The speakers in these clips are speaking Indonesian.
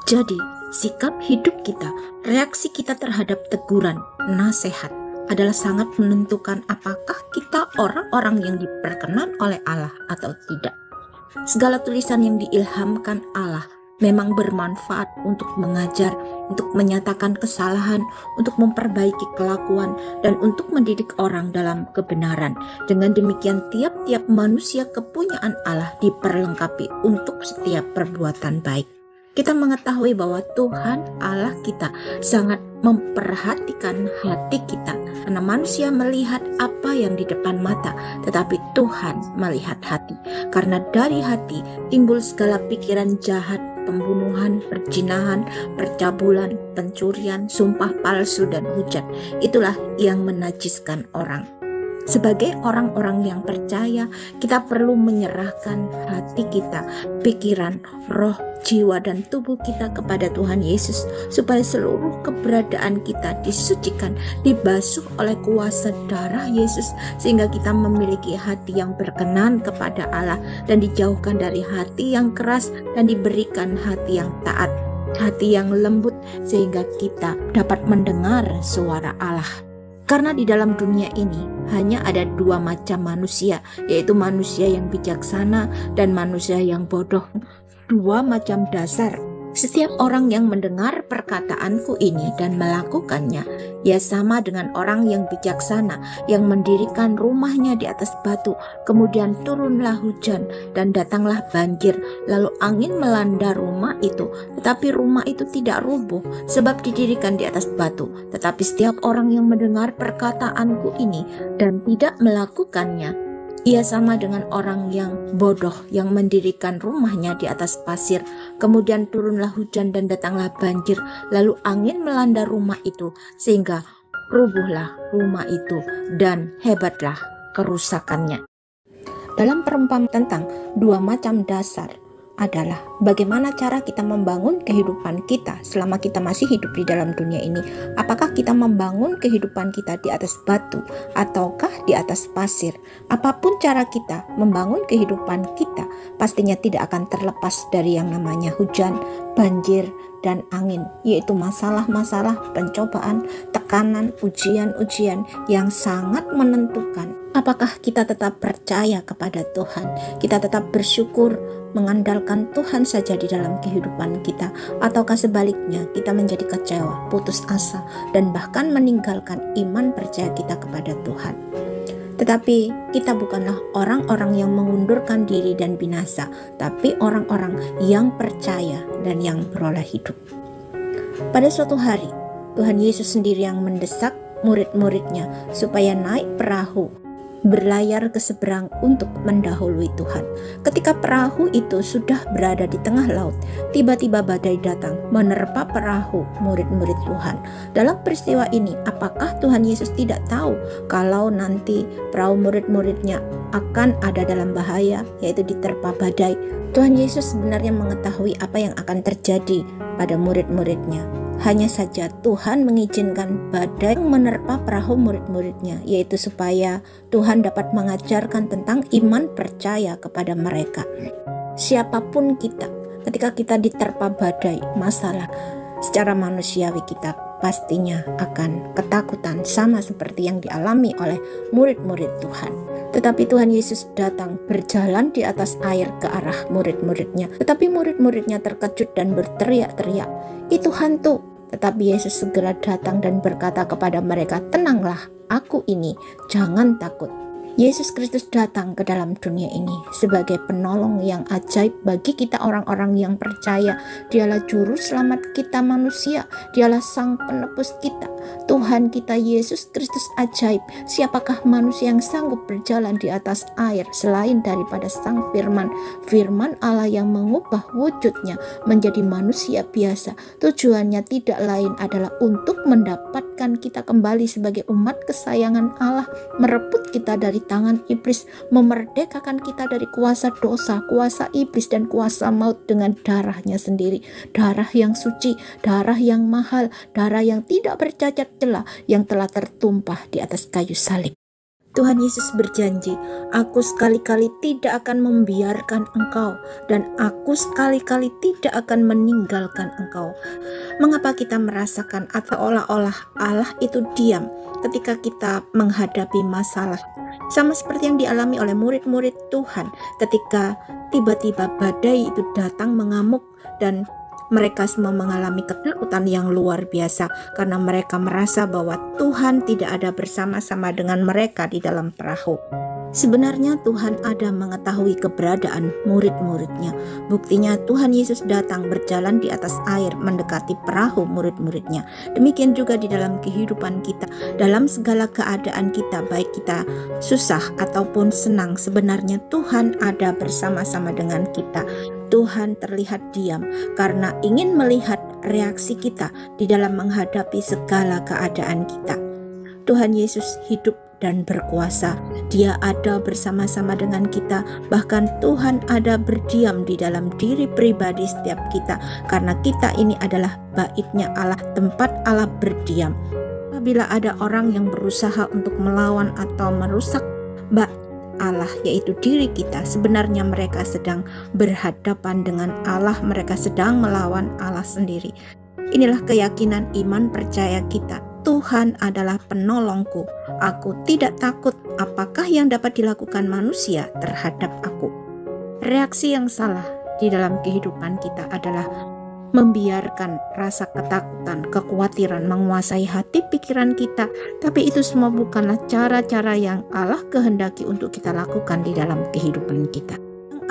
Jadi, sikap hidup kita, reaksi kita terhadap teguran, nasihat adalah sangat menentukan apakah kita orang-orang yang diperkenan oleh Allah atau tidak. Segala tulisan yang diilhamkan Allah memang bermanfaat untuk mengajar, untuk menyatakan kesalahan, untuk memperbaiki kelakuan, dan untuk mendidik orang dalam kebenaran. Dengan demikian, tiap-tiap manusia kepunyaan Allah diperlengkapi untuk setiap perbuatan baik. Kita mengetahui bahwa Tuhan Allah kita sangat memperhatikan hati kita, karena manusia melihat apa yang di depan mata, tetapi Tuhan melihat hati. Karena dari hati timbul segala pikiran jahat, pembunuhan, perzinahan, percabulan, pencurian, sumpah palsu, dan hujat. Itulah yang menajiskan orang. Sebagai orang-orang yang percaya, kita perlu menyerahkan hati kita, pikiran, roh, jiwa, dan tubuh kita kepada Tuhan Yesus, supaya seluruh keberadaan kita disucikan, dibasuh oleh kuasa darah Yesus, sehingga kita memiliki hati yang berkenan kepada Allah dan dijauhkan dari hati yang keras dan diberikan hati yang taat, hati yang lembut, sehingga kita dapat mendengar suara Allah. Karena di dalam dunia ini hanya ada dua macam manusia, yaitu manusia yang bijaksana dan manusia yang bodoh. Dua macam dasar. Setiap orang yang mendengar perkataanku ini dan melakukannya, ia sama dengan orang yang bijaksana, yang mendirikan rumahnya di atas batu. Kemudian turunlah hujan dan datanglah banjir, lalu angin melanda rumah itu. Tetapi rumah itu tidak rubuh, sebab didirikan di atas batu. Tetapi setiap orang yang mendengar perkataanku ini dan tidak melakukannya, ia sama dengan orang yang bodoh yang mendirikan rumahnya di atas pasir. Kemudian turunlah hujan dan datanglah banjir, lalu angin melanda rumah itu, sehingga rubuhlah rumah itu dan hebatlah kerusakannya. Dalam perumpamaan tentang dua macam dasar adalah bagaimana cara kita membangun kehidupan kita selama kita masih hidup di dalam dunia ini. Apakah kita membangun kehidupan kita di atas batu ataukah di atas pasir? Apapun cara kita membangun kehidupan kita, pastinya tidak akan terlepas dari yang namanya hujan, banjir, dan angin, yaitu masalah-masalah, pencobaan, tekanan, ujian-ujian yang sangat menentukan apakah kita tetap percaya kepada Tuhan, kita tetap bersyukur, mengandalkan Tuhan saja di dalam kehidupan kita, ataukah sebaliknya kita menjadi kecewa, putus asa, dan bahkan meninggalkan iman percaya kita kepada Tuhan. Tetapi kita bukanlah orang-orang yang mengundurkan diri dan binasa, tapi orang-orang yang percaya dan yang beroleh hidup. Pada suatu hari, Tuhan Yesus sendiri yang mendesak murid-muridnya supaya naik perahu, berlayar ke seberang untuk mendahului Tuhan. Ketika perahu itu sudah berada di tengah laut, tiba-tiba badai datang menerpa perahu murid-murid Tuhan. Dalam peristiwa ini, apakah Tuhan Yesus tidak tahu kalau nanti perahu murid-muridnya akan ada dalam bahaya, yaitu diterpa badai? Tuhan Yesus sebenarnya mengetahui apa yang akan terjadi pada murid-muridnya. Hanya saja Tuhan mengizinkan badai menerpa perahu murid-muridnya, yaitu supaya Tuhan dapat mengajarkan tentang iman percaya kepada mereka. Siapapun kita, ketika kita diterpa badai, masalah secara manusiawi, kita pastinya akan ketakutan, sama seperti yang dialami oleh murid-murid Tuhan. Tetapi Tuhan Yesus datang berjalan di atas air ke arah murid-muridnya. Tetapi murid-muridnya terkejut dan berteriak-teriak, "Itu hantu!" Tetapi Yesus segera datang dan berkata kepada mereka, "Tenanglah, aku ini, jangan takut." Yesus Kristus datang ke dalam dunia ini sebagai penolong yang ajaib bagi kita orang-orang yang percaya. Dialah juru selamat kita manusia, dialah sang penebus kita. Tuhan kita Yesus Kristus ajaib. Siapakah manusia yang sanggup berjalan di atas air selain daripada sang firman? Firman Allah yang mengubah wujudnya menjadi manusia biasa. Tujuannya tidak lain adalah untuk mendapatkan kita kembali sebagai umat kesayangan Allah, merebut kita dari tangan iblis, memerdekakan kita dari kuasa dosa, kuasa iblis, dan kuasa maut dengan darahnya sendiri. Darah yang suci, darah yang mahal, darah yang tidak bercacat celah, yang telah tertumpah di atas kayu salib. Tuhan Yesus berjanji, "Aku sekali-kali tidak akan membiarkan engkau, dan aku sekali-kali tidak akan meninggalkan engkau." Mengapa kita merasakan atau olah-olah Allah itu diam ketika kita menghadapi masalah? Sama seperti yang dialami oleh murid-murid Tuhan ketika tiba-tiba badai itu datang mengamuk dan mereka semua mengalami ketakutan yang luar biasa karena mereka merasa bahwa Tuhan tidak ada bersama-sama dengan mereka di dalam perahu. Sebenarnya Tuhan ada mengetahui keberadaan murid-muridnya. Buktinya Tuhan Yesus datang berjalan di atas air mendekati perahu murid-muridnya. Demikian juga di dalam kehidupan kita, dalam segala keadaan kita, baik kita susah ataupun senang, sebenarnya Tuhan ada bersama-sama dengan kita. Tuhan terlihat diam karena ingin melihat reaksi kita di dalam menghadapi segala keadaan kita. Tuhan Yesus hidup dan berkuasa. Dia ada bersama-sama dengan kita. Bahkan Tuhan ada berdiam di dalam diri pribadi setiap kita, karena kita ini adalah bait-Nya Allah, tempat Allah berdiam. Apabila ada orang yang berusaha untuk melawan atau merusak bait Allah, yaitu diri kita, sebenarnya mereka sedang berhadapan dengan Allah, mereka sedang melawan Allah sendiri. Inilah keyakinan iman percaya kita. Tuhan adalah penolongku. Aku tidak takut apakah yang dapat dilakukan manusia terhadap aku. Reaksi yang salah di dalam kehidupan kita adalah membiarkan rasa ketakutan, kekhawatiran menguasai hati pikiran kita. Tapi itu semua bukanlah cara-cara yang Allah kehendaki untuk kita lakukan di dalam kehidupan kita.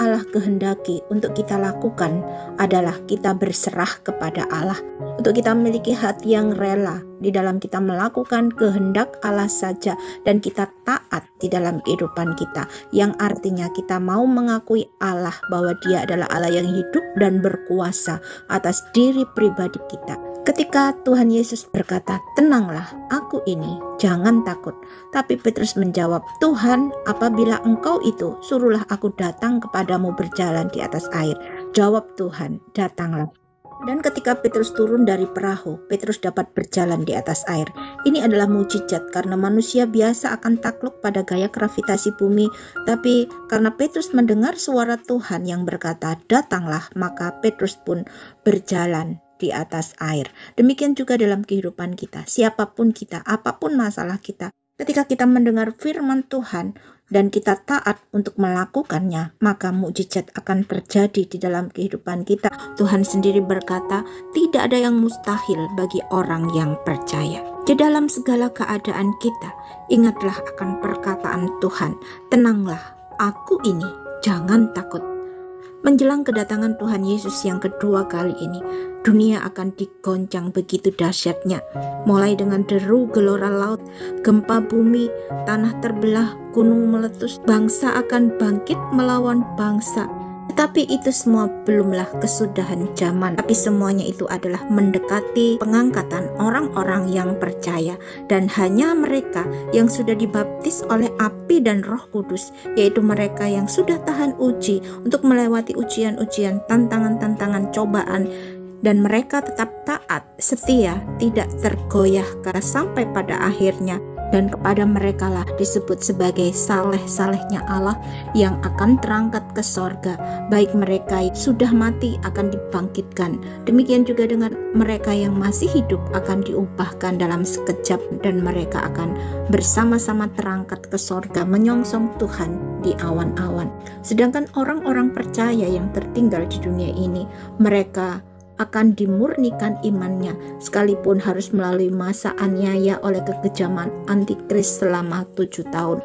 Allah kehendaki untuk kita lakukan adalah kita berserah kepada Allah, untuk kita memiliki hati yang rela di dalam kita melakukan kehendak Allah saja, dan kita taat di dalam kehidupan kita, yang artinya kita mau mengakui Allah bahwa Dia adalah Allah yang hidup dan berkuasa atas diri pribadi kita. Ketika Tuhan Yesus berkata, "Tenanglah, aku ini, jangan takut." Tapi Petrus menjawab, "Tuhan, apabila Engkau itu, suruhlah aku datang kepadamu berjalan di atas air." Jawab Tuhan, "Datanglah." Dan ketika Petrus turun dari perahu, Petrus dapat berjalan di atas air. Ini adalah mukjizat karena manusia biasa akan takluk pada gaya gravitasi bumi. Tapi karena Petrus mendengar suara Tuhan yang berkata, "Datanglah," maka Petrus pun berjalan di atas air. Demikian juga dalam kehidupan kita, siapapun kita, apapun masalah kita, ketika kita mendengar firman Tuhan dan kita taat untuk melakukannya, maka mukjizat akan terjadi di dalam kehidupan kita. Tuhan sendiri berkata, tidak ada yang mustahil bagi orang yang percaya. Di dalam segala keadaan kita, ingatlah akan perkataan Tuhan, "Tenanglah, aku ini, jangan takut." Menjelang kedatangan Tuhan Yesus yang kedua kali ini, dunia akan digoncang begitu dahsyatnya, mulai dengan deru gelora laut, gempa bumi, tanah terbelah, gunung meletus, bangsa akan bangkit melawan bangsa. Tetapi itu semua belumlah kesudahan zaman, tapi semuanya itu adalah mendekati pengangkatan orang-orang yang percaya, dan hanya mereka yang sudah dibaptis oleh api dan Roh Kudus, yaitu mereka yang sudah tahan uji untuk melewati ujian-ujian, tantangan-tantangan, cobaan, dan mereka tetap taat, setia, tidak tergoyahkan sampai pada akhirnya. Dan kepada mereka lah disebut sebagai saleh-salehnya Allah yang akan terangkat ke sorga. Baik mereka yang sudah mati akan dibangkitkan, demikian juga dengan mereka yang masih hidup akan diubahkan dalam sekejap, dan mereka akan bersama-sama terangkat ke sorga menyongsong Tuhan di awan-awan. Sedangkan orang-orang percaya yang tertinggal di dunia ini, mereka akan dimurnikan imannya sekalipun harus melalui masa aniaya oleh kekejaman antikris selama 7 tahun.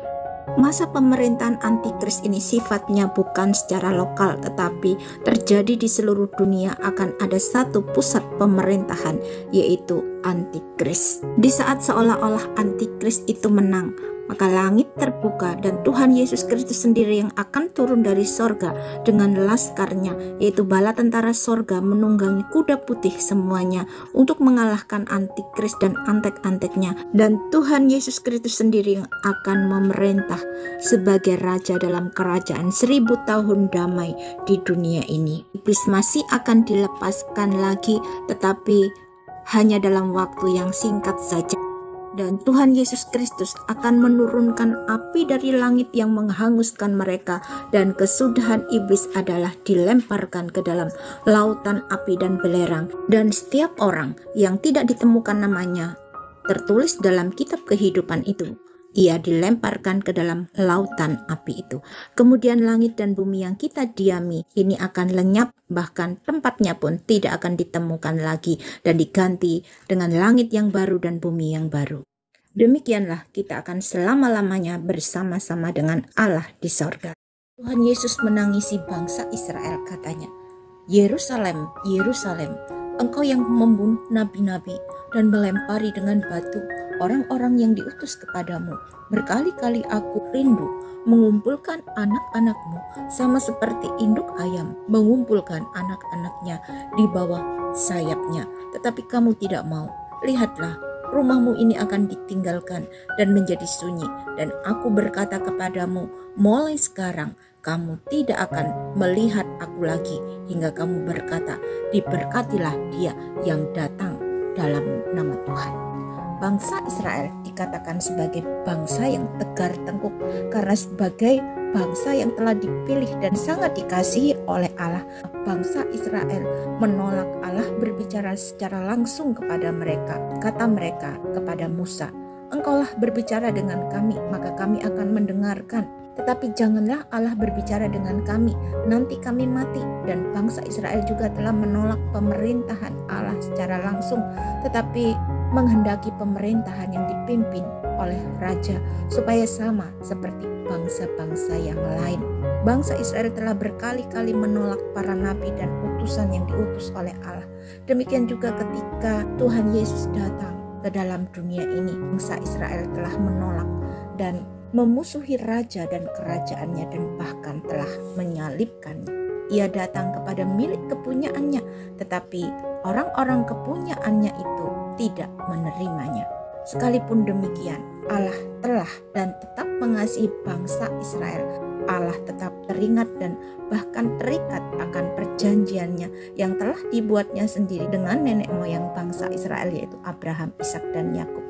Masa pemerintahan antikris ini sifatnya bukan secara lokal, tetapi terjadi di seluruh dunia. Akan ada satu pusat pemerintahan, yaitu antikris. Di saat seolah-olah antikris itu menang, maka langit terbuka dan Tuhan Yesus Kristus sendiri yang akan turun dari sorga dengan laskarnya, yaitu bala tentara sorga menunggangi kuda putih semuanya untuk mengalahkan antikris dan antek-anteknya. Dan Tuhan Yesus Kristus sendiri yang akan memerintah sebagai raja dalam kerajaan 1000 tahun damai di dunia ini. Iblis masih akan dilepaskan lagi, tetapi hanya dalam waktu yang singkat saja. Dan Tuhan Yesus Kristus akan menurunkan api dari langit yang menghanguskan mereka, dan kesudahan iblis adalah dilemparkan ke dalam lautan api dan belerang. Dan setiap orang yang tidak ditemukan namanya tertulis dalam kitab kehidupan itu, ia dilemparkan ke dalam lautan api itu. Kemudian langit dan bumi yang kita diami ini akan lenyap, bahkan tempatnya pun tidak akan ditemukan lagi, dan diganti dengan langit yang baru dan bumi yang baru. Demikianlah kita akan selama-lamanya bersama-sama dengan Allah di sorga. Tuhan Yesus menangisi bangsa Israel, katanya, "Yerusalem, Yerusalem, engkau yang membunuh nabi-nabi dan melempari dengan batu orang-orang yang diutus kepadamu. Berkali-kali aku rindu mengumpulkan anak-anakmu sama seperti induk ayam mengumpulkan anak-anaknya di bawah sayapnya. Tetapi kamu tidak mau. Lihatlah, rumahmu ini akan ditinggalkan dan menjadi sunyi. Dan aku berkata kepadamu, mulai sekarang kamu tidak akan melihat aku lagi, hingga kamu berkata, diberkatilah dia yang datang dalam nama Tuhan." Bangsa Israel dikatakan sebagai bangsa yang tegar tengkuk karena sebagai bangsa yang telah dipilih dan sangat dikasihi oleh Allah. Bangsa Israel menolak Allah berbicara secara langsung kepada mereka. Kata mereka kepada Musa, "Engkaulah berbicara dengan kami, maka kami akan mendengarkan. Tetapi janganlah Allah berbicara dengan kami, nanti kami mati." Dan bangsa Israel juga telah menolak pemerintahan Allah secara langsung, tetapi menghendaki pemerintahan yang dipimpin oleh raja supaya sama seperti bangsa-bangsa yang lain. Bangsa Israel telah berkali-kali menolak para nabi dan utusan yang diutus oleh Allah. Demikian juga ketika Tuhan Yesus datang ke dalam dunia ini, bangsa Israel telah menolak dan memusuhi raja dan kerajaannya, dan bahkan telah menyalibkannya. Ia datang kepada milik kepunyaannya, tetapi orang-orang kepunyaannya itu tidak menerimanya. Sekalipun demikian, Allah telah dan tetap mengasihi bangsa Israel. Allah tetap teringat dan bahkan terikat akan perjanjiannya yang telah dibuatnya sendiri dengan nenek moyang bangsa Israel, yaitu Abraham, Ishak, dan Yakub.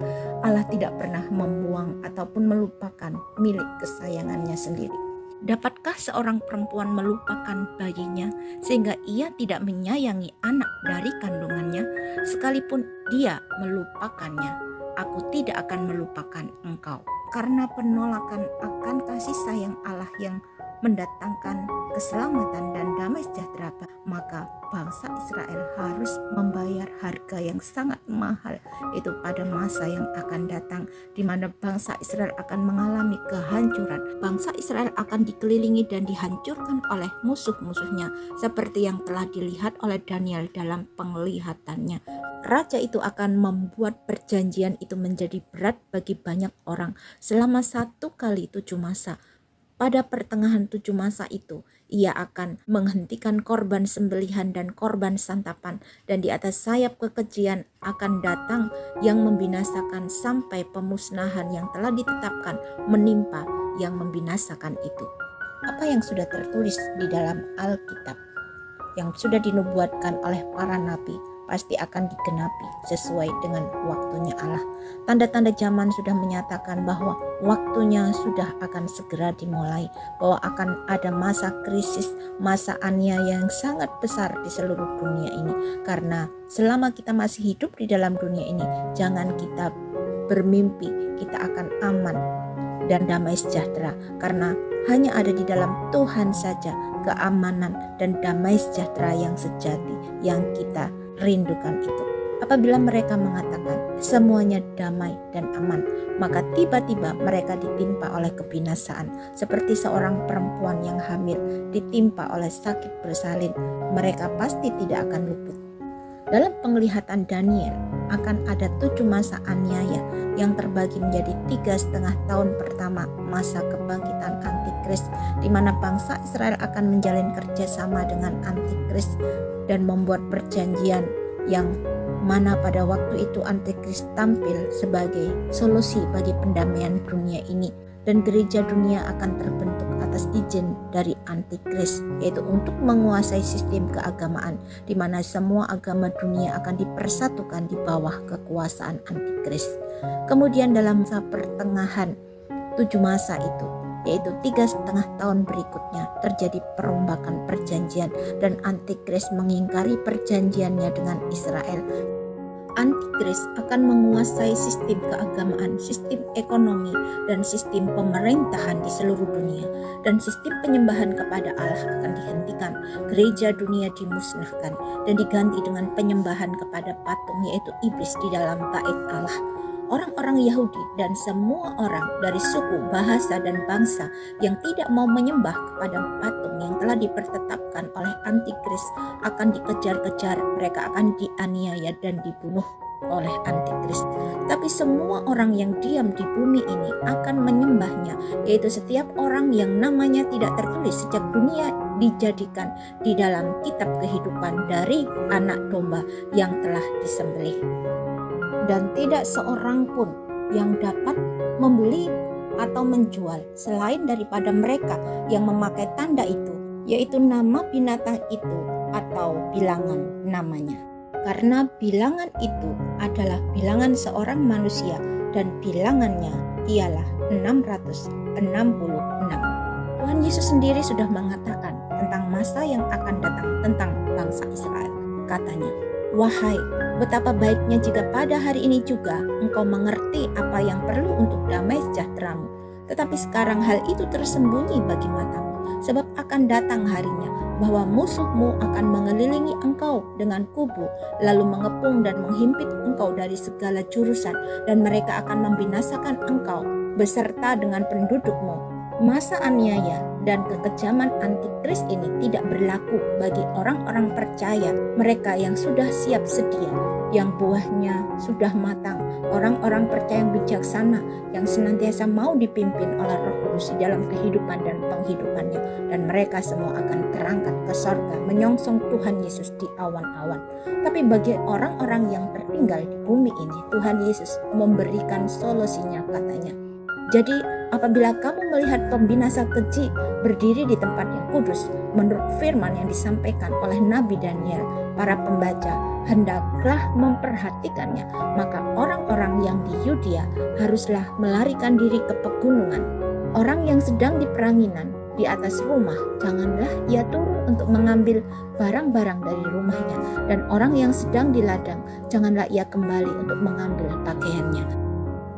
Allah tidak pernah membuang ataupun melupakan milik kesayangannya sendiri. Dapatkah seorang perempuan melupakan bayinya sehingga ia tidak menyayangi anak dari kandungannya? Sekalipun dia melupakannya, aku tidak akan melupakan engkau. Karena penolakan akan kasih sayang Allah yang mendatangkan keselamatan dan damai sejahtera, maka bangsa Israel harus membayar harga yang sangat mahal, itu pada masa yang akan datang, di mana bangsa Israel akan mengalami kehancuran. Bangsa Israel akan dikelilingi dan dihancurkan oleh musuh-musuhnya, seperti yang telah dilihat oleh Daniel dalam penglihatannya. Raja itu akan membuat perjanjian itu menjadi berat bagi banyak orang selama 1 kali 7 masa. Pada pertengahan 7 masa itu, ia akan menghentikan korban sembelihan dan korban santapan, dan di atas sayap kekejian akan datang yang membinasakan sampai pemusnahan yang telah ditetapkan menimpa yang membinasakan itu. Apa yang sudah tertulis di dalam Alkitab, yang sudah dinubuatkan oleh para nabi, pasti akan digenapi sesuai dengan waktunya Allah. Tanda-tanda zaman sudah menyatakan bahwa waktunya sudah akan segera dimulai, bahwa akan ada masa krisis, masa aniaya yang sangat besar di seluruh dunia ini. Karena selama kita masih hidup di dalam dunia ini, jangan kita bermimpi kita akan aman dan damai sejahtera, karena hanya ada di dalam Tuhan saja keamanan dan damai sejahtera yang sejati yang kita rindukan itu. Apabila mereka mengatakan semuanya damai dan aman, maka tiba-tiba mereka ditimpa oleh kebinasaan, seperti seorang perempuan yang hamil ditimpa oleh sakit bersalin. Mereka pasti tidak akan luput. Dalam penglihatan Daniel akan ada 7 masa aniaya yang terbagi menjadi 3,5 tahun pertama masa kebangkitan Antikris, di mana bangsa Israel akan menjalin kerjasama dengan Antikris dan membuat perjanjian yang mana pada waktu itu Antikris tampil sebagai solusi bagi pendamaian dunia ini, dan gereja dunia akan terbentuk atas izin dari antikris, yaitu untuk menguasai sistem keagamaan di mana semua agama dunia akan dipersatukan di bawah kekuasaan antikris. Kemudian dalam masa pertengahan 7 masa itu, yaitu 3,5 tahun berikutnya, terjadi perombakan perjanjian dan antikris mengingkari perjanjiannya dengan Israel. Antikris akan menguasai sistem keagamaan, sistem ekonomi, dan sistem pemerintahan di seluruh dunia, dan sistem penyembahan kepada Allah akan dihentikan. Gereja dunia dimusnahkan dan diganti dengan penyembahan kepada patung, yaitu iblis di dalam bait Allah. Orang-orang Yahudi dan semua orang dari suku, bahasa, dan bangsa yang tidak mau menyembah kepada patung yang telah dipertetapkan oleh antikris akan dikejar-kejar, mereka akan dianiaya dan dibunuh oleh antikris. Tapi semua orang yang diam di bumi ini akan menyembahnya, yaitu setiap orang yang namanya tidak tertulis sejak dunia dijadikan di dalam kitab kehidupan dari anak domba yang telah disembelih. Dan tidak seorang pun yang dapat membeli atau menjual selain daripada mereka yang memakai tanda itu, yaitu nama binatang itu atau bilangan namanya. Karena bilangan itu adalah bilangan seorang manusia dan bilangannya ialah 666. Tuhan Yesus sendiri sudah mengatakan tentang masa yang akan datang tentang bangsa Israel. Katanya, "Wahai, betapa baiknya jika pada hari ini juga engkau mengerti apa yang perlu untuk damai sejahteramu. Tetapi sekarang hal itu tersembunyi bagi matamu, sebab akan datang harinya bahwa musuhmu akan mengelilingi engkau dengan kubu, lalu mengepung dan menghimpit engkau dari segala jurusan, dan mereka akan membinasakan engkau beserta dengan pendudukmu. Masa aniaya dan kekejaman antikris ini tidak berlaku bagi orang-orang percaya, mereka yang sudah siap sedia, yang buahnya sudah matang, orang-orang percaya yang bijaksana, yang senantiasa mau dipimpin oleh Roh Kudus di dalam kehidupan dan penghidupannya, dan mereka semua akan terangkat ke sorga menyongsong Tuhan Yesus di awan-awan. Tapi bagi orang-orang yang tertinggal di bumi ini, Tuhan Yesus memberikan solusinya, katanya, jadi apabila kamu melihat pembinasa keji berdiri di tempat yang kudus, menurut firman yang disampaikan oleh Nabi Daniel, para pembaca hendaklah memperhatikannya. Maka orang-orang yang di Yudea haruslah melarikan diri ke pegunungan. Orang yang sedang di peranginan di atas rumah, janganlah ia turun untuk mengambil barang-barang dari rumahnya. Dan orang yang sedang di ladang, janganlah ia kembali untuk mengambil pakaiannya.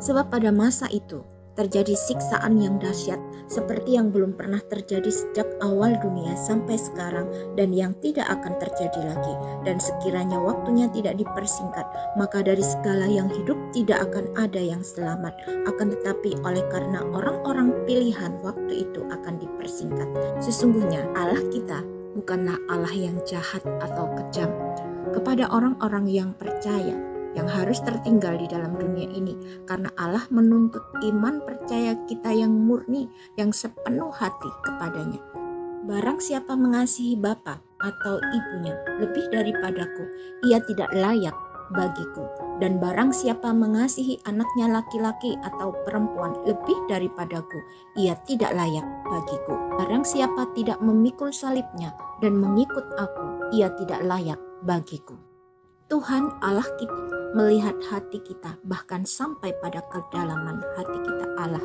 Sebab pada masa itu terjadi siksaan yang dahsyat seperti yang belum pernah terjadi sejak awal dunia sampai sekarang, dan yang tidak akan terjadi lagi. Dan sekiranya waktunya tidak dipersingkat, maka dari segala yang hidup tidak akan ada yang selamat. Akan tetapi oleh karena orang-orang pilihan, waktu itu akan dipersingkat. Sesungguhnya Allah kita bukanlah Allah yang jahat atau kejam. Kepada orang-orang yang percaya, yang harus tertinggal di dalam dunia ini, karena Allah menuntut iman percaya kita yang murni, yang sepenuh hati kepadanya. Barang siapa mengasihi bapa atau ibunya lebih daripadaku, ia tidak layak bagiku. Dan barang siapa mengasihi anaknya laki-laki atau perempuan lebih daripadaku, ia tidak layak bagiku. Barang siapa tidak memikul salibnya dan mengikut aku, ia tidak layak bagiku. Tuhan Allah kita melihat hati kita, bahkan sampai pada kedalaman hati kita. Allah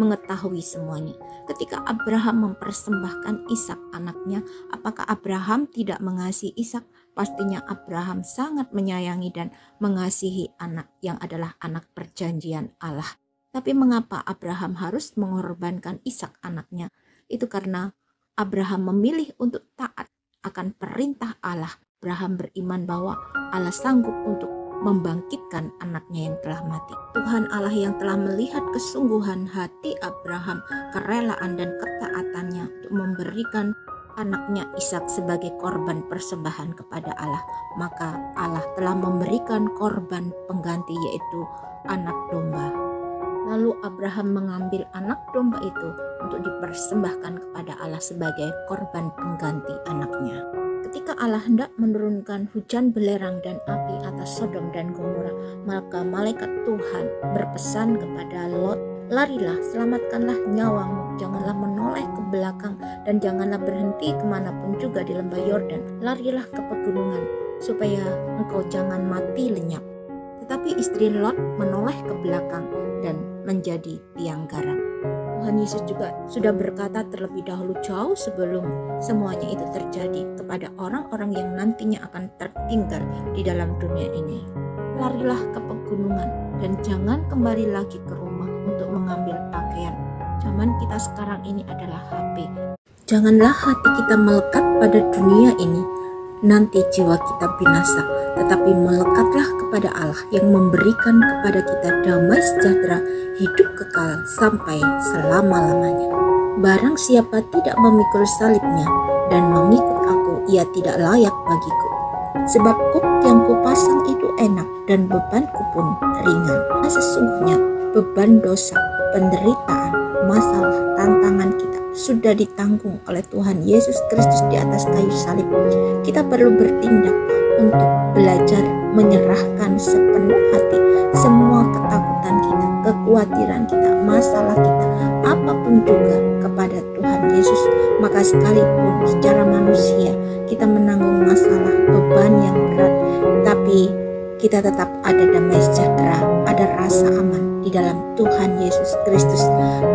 mengetahui semuanya. Ketika Abraham mempersembahkan Ishak anaknya, apakah Abraham tidak mengasihi Ishak? Pastinya Abraham sangat menyayangi dan mengasihi anak yang adalah anak perjanjian Allah. Tapi mengapa Abraham harus mengorbankan Ishak anaknya? Itu karena Abraham memilih untuk taat akan perintah Allah. Abraham beriman bahwa Allah sanggup untuk membangkitkan anaknya yang telah mati. Tuhan Allah yang telah melihat kesungguhan hati Abraham, kerelaan dan ketaatannya untuk memberikan anaknya Ishak sebagai korban persembahan kepada Allah, maka Allah telah memberikan korban pengganti, yaitu anak domba. Lalu Abraham mengambil anak domba itu untuk dipersembahkan kepada Allah sebagai korban pengganti anaknya. Ketika Allah hendak menurunkan hujan belerang dan api atas Sodom dan Gomora, maka malaikat Tuhan berpesan kepada Lot, "Larilah, selamatkanlah nyawamu, janganlah menolong menoleh ke belakang dan janganlah berhenti kemanapun juga di lembah Yordan. Larilah ke pegunungan supaya engkau jangan mati lenyap. Tetapi istri Lot menoleh ke belakang dan menjadi tiang garam. Tuhan Yesus juga sudah berkata terlebih dahulu jauh sebelum semuanya itu terjadi kepada orang-orang yang nantinya akan tertinggal di dalam dunia ini. Larilah ke pegunungan dan jangan kembali lagi ke rumah untuk mengambil pakaian. Zaman kita sekarang ini adalah HP. Janganlah hati kita melekat pada dunia ini, nanti jiwa kita binasa, tetapi melekatlah kepada Allah yang memberikan kepada kita damai sejahtera, hidup kekal sampai selama-lamanya. Barang siapa tidak memikul salibnya dan mengikut aku, ia tidak layak bagiku. Sebab kuk yang kupasang itu enak dan bebanku pun ringan. Sesungguhnya beban dosa, penderitaan, masalah, tantangan kita sudah ditanggung oleh Tuhan Yesus Kristus di atas kayu salib. Kita perlu bertindak untuk belajar menyerahkan sepenuh hati semua ketakutan kita, kekhawatiran kita, masalah kita, apapun juga kepada Tuhan Yesus. Maka sekalipun secara manusia kita menanggung masalah, beban yang berat, tapi kita tetap ada damai sejahtera, ada rasa aman di dalam Tuhan Yesus Kristus.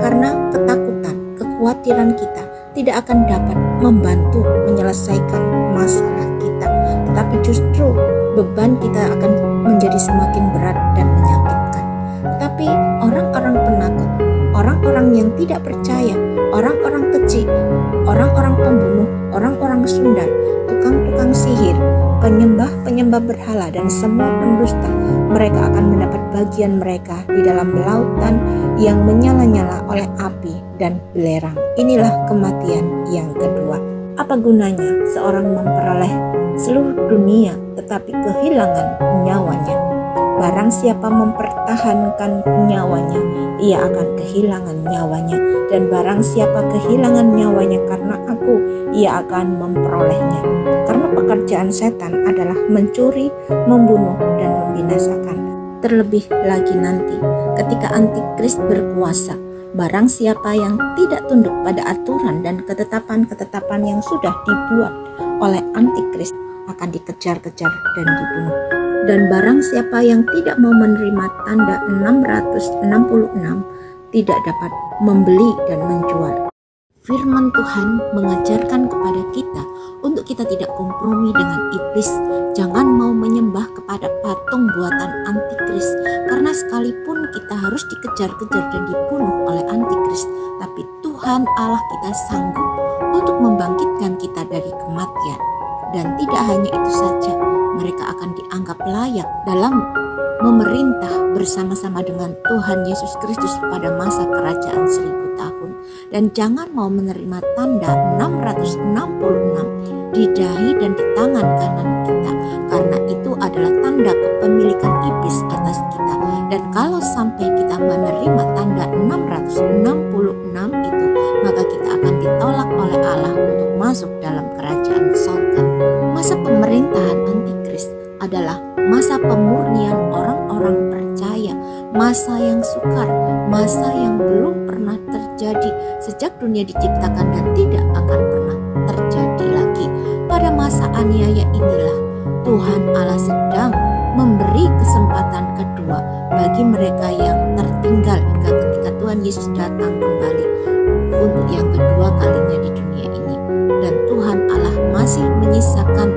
Karena ketakutan, kekhawatiran kita tidak akan dapat membantu menyelesaikan masalah kita, tetapi justru beban kita akan menjadi semakin berat dan menyakitkan. Tetapi orang-orang penakut, orang-orang yang tidak percaya, orang-orang keji, orang-orang pembunuh, orang-orang sundal, tukang-tukang sihir, penyembah-penyembah berhala, dan semua pendusta, mereka akan mendapat bagian mereka di dalam lautan yang menyala-nyala oleh api dan belerang. Inilah kematian yang kedua. Apa gunanya seorang memperoleh seluruh dunia tetapi kehilangan nyawanya? Barang siapa mempertahankan nyawanya, ia akan kehilangan nyawanya. Dan barang siapa kehilangan nyawanya karena aku, ia akan memperolehnya. Karena pekerjaan setan adalah mencuri, membunuh, dan membinasakan. Terlebih lagi nanti, ketika Antikris berkuasa, barang siapa yang tidak tunduk pada aturan dan ketetapan-ketetapan yang sudah dibuat oleh Antikris akan dikejar-kejar dan dibunuh. Dan barang siapa yang tidak mau menerima tanda 666 tidak dapat membeli dan menjual. Firman Tuhan mengajarkan kepada kita untuk kita tidak kompromi dengan iblis. Jangan mau menyembah kepada patung buatan Antikris, karena sekalipun kita harus dikejar-kejar dan dibunuh oleh Antikris, tapi Tuhan Allah kita sanggup untuk membangkitkan kita dari kematian. Dan tidak hanya itu saja, mereka akan dianggap layak dalam memerintah bersama-sama dengan Tuhan Yesus Kristus pada masa kerajaan 1000 tahun. Dan jangan mau menerima tanda 666 di dahi dan di tangan kanan kita, karena itu adalah tanda kepemilikan iblis atas kita. Dan kalau sampai kita menerima tanda 666 itu, maka kita akan ditolak oleh Allah untuk masuk dalam kerajaan sorga. Masa pemerintahan Antikris adalah masa pemurnian orang-orang percaya, masa yang sukar, masa yang belum pernah terjadi sejak dunia diciptakan dan tidak akan pernah terjadi lagi. Pada masa aniaya inilah Tuhan Allah sedang memberi kesempatan kedua bagi mereka yang tertinggal hingga ketika Tuhan Yesus datang kembali untuk yang kedua kalinya di dunia ini. Dan Tuhan Allah masih menyisakan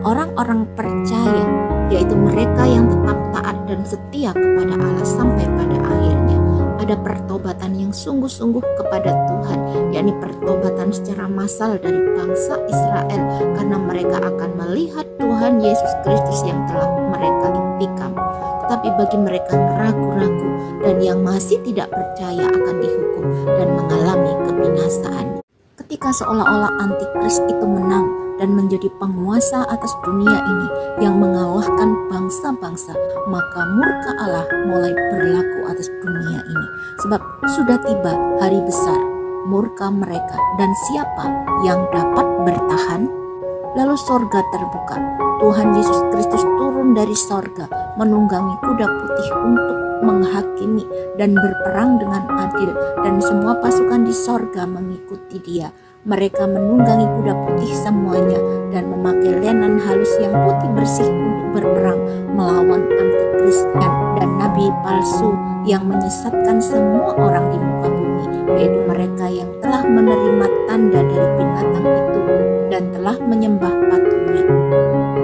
orang-orang percaya, yaitu mereka yang tetap taat dan setia kepada Allah sampai pada akhirnya. Ada pertobatan yang sungguh-sungguh kepada Tuhan, yakni pertobatan secara massal dari bangsa Israel, karena mereka akan melihat Tuhan Yesus Kristus yang telah mereka intikam. Tetapi bagi mereka yang ragu-ragu dan yang masih tidak percaya akan dihukum dan mengalami kebinasaan. Ketika seolah-olah Antikris itu menang dan menjadi penguasa atas dunia ini yang mengalahkan bangsa-bangsa, maka murka Allah mulai berlaku atas dunia ini. Sebab sudah tiba hari besar murka mereka, dan siapa yang dapat bertahan? Lalu sorga terbuka, Tuhan Yesus Kristus turun dari sorga menunggangi kuda putih untuk menghakimi dan berperang dengan adil, dan semua pasukan di sorga mengikuti dia. Mereka menunggangi kuda putih semuanya dan memakai lenan halus yang putih bersih untuk berperang melawan antikris dan nabi palsu yang menyesatkan semua orang di muka bumi, yaitu mereka yang telah menerima tanda dari binatang itu dan telah menyembah patungnya.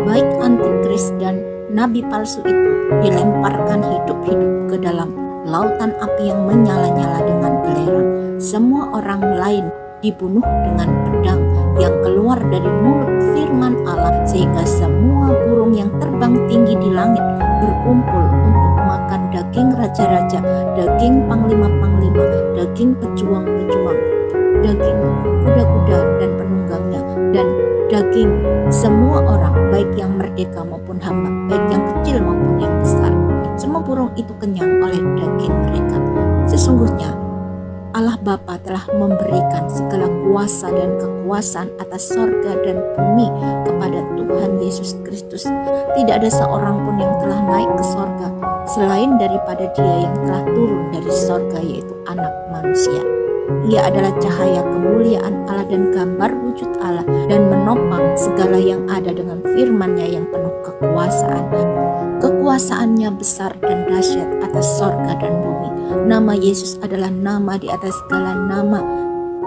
Baik antikris dan nabi palsu itu dilemparkan hidup-hidup ke dalam lautan api yang menyala-nyala dengan belerang. Semua orang lain dibunuh dengan pedang yang keluar dari mulut firman Allah, sehingga semua burung yang terbang tinggi di langit berkumpul untuk makan daging raja-raja, daging panglima-panglima, daging pejuang-pejuang, daging kuda-kuda dan penunggangnya, dan daging semua orang, baik yang merdeka maupun hamba, baik yang kecil maupun yang besar. Semua burung itu kenyang oleh daging mereka. Sesungguhnya Allah Bapa telah memberikan segala kuasa dan kekuasaan atas sorga dan bumi kepada Tuhan Yesus Kristus. Tidak ada seorang pun yang telah naik ke sorga selain daripada Dia yang telah turun dari sorga, yaitu Anak Manusia. Ia adalah cahaya kemuliaan Allah dan gambar wujud Allah, dan menopang segala yang ada dengan firman-Nya yang penuh kekuasaan. Kekuasaannya besar dan dahsyat atas sorga dan bumi. Nama Yesus adalah nama di atas segala nama,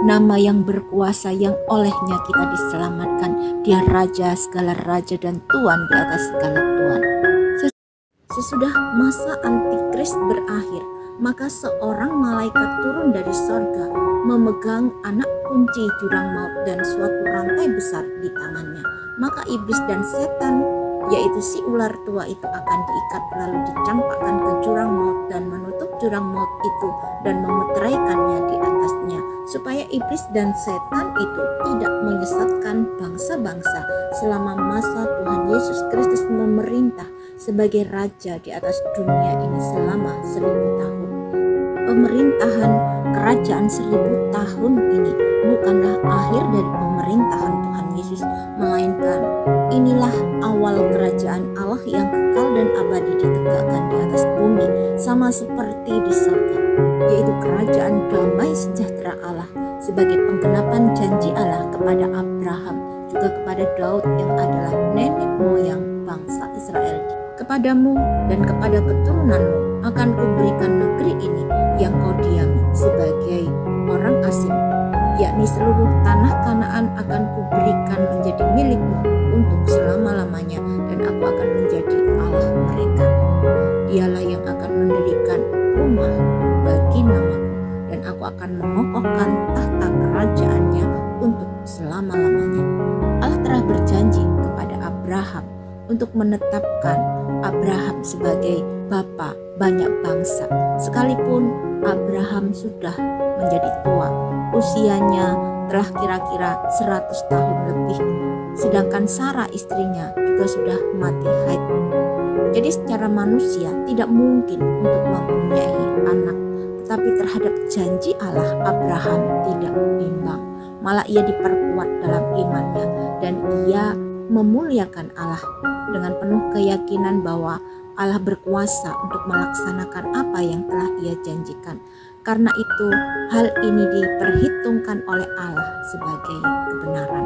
nama yang berkuasa yang olehnya kita diselamatkan. Dia Raja segala raja dan Tuan di atas segala tuan. Sesudah masa antikris berakhir, maka seorang malaikat turun dari sorga, memegang anak kunci jurang maut dan suatu rantai besar di tangannya. Maka iblis dan setan, yaitu si ular tua itu, akan diikat lalu dicampakkan ke jurang maut dan menutup jurang maut itu dan memeteraikannya di atasnya, supaya iblis dan setan itu tidak menyesatkan bangsa-bangsa selama masa Tuhan Yesus Kristus memerintah sebagai Raja di atas dunia ini selama 1000 tahun. Pemerintahan kerajaan 1000 tahun ini bukanlah akhir dari pemerintahan Tuhan Yesus, melainkan inilah awal kerajaan Allah yang kekal dan abadi ditegakkan di atas bumi, sama seperti di surga, yaitu kerajaan damai sejahtera Allah sebagai penggenapan janji Allah kepada Abraham, juga kepada Daud yang adalah nenek moyang bangsa Israel. Kepadamu dan kepada keturunanmu akan kuberikan negeri ini yang kau diami sebagai orang asing, yakni seluruh tanah Kanaan akan kuberikan menjadi milikmu untuk selama-lamanya, dan aku akan menjadi Allah mereka. Dialah yang akan mendirikan rumah bagi namaku, dan aku akan mengokohkan tahta kerajaannya untuk selama-lamanya. Allah telah berjanji kepada Abraham untuk menetapkan Abraham sebagai bapa banyak bangsa, sekalipun Abraham sudah menjadi tua, usianya telah kira-kira 100 tahun lebih, sedangkan Sarah istrinya juga sudah mati haid. Jadi secara manusia tidak mungkin untuk mempunyai anak, tetapi terhadap janji Allah Abraham tidak bimbang, malah ia diperkuat dalam imannya dan ia memuliakan Allah dengan penuh keyakinan bahwa Allah berkuasa untuk melaksanakan apa yang telah ia janjikan. Karena itu hal ini diperhitungkan oleh Allah sebagai kebenaran,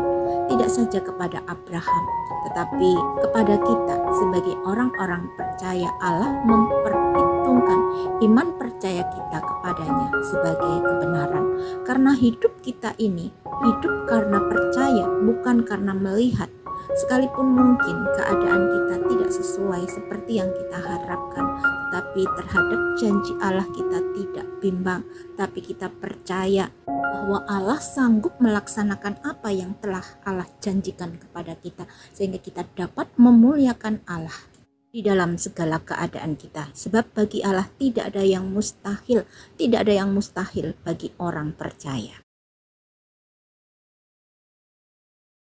tidak saja kepada Abraham, tetapi kepada kita sebagai orang-orang percaya. Allah memperhitungkan iman percaya kita kepadanya sebagai kebenaran, karena hidup kita ini hidup karena percaya, bukan karena melihat. Sekalipun mungkin keadaan kita tidak sesuai seperti yang kita harapkan, tetapi terhadap janji Allah kita tidak bimbang, tapi kita percaya bahwa Allah sanggup melaksanakan apa yang telah Allah janjikan kepada kita, sehingga kita dapat memuliakan Allah di dalam segala keadaan kita. Sebab bagi Allah tidak ada yang mustahil, tidak ada yang mustahil bagi orang percaya.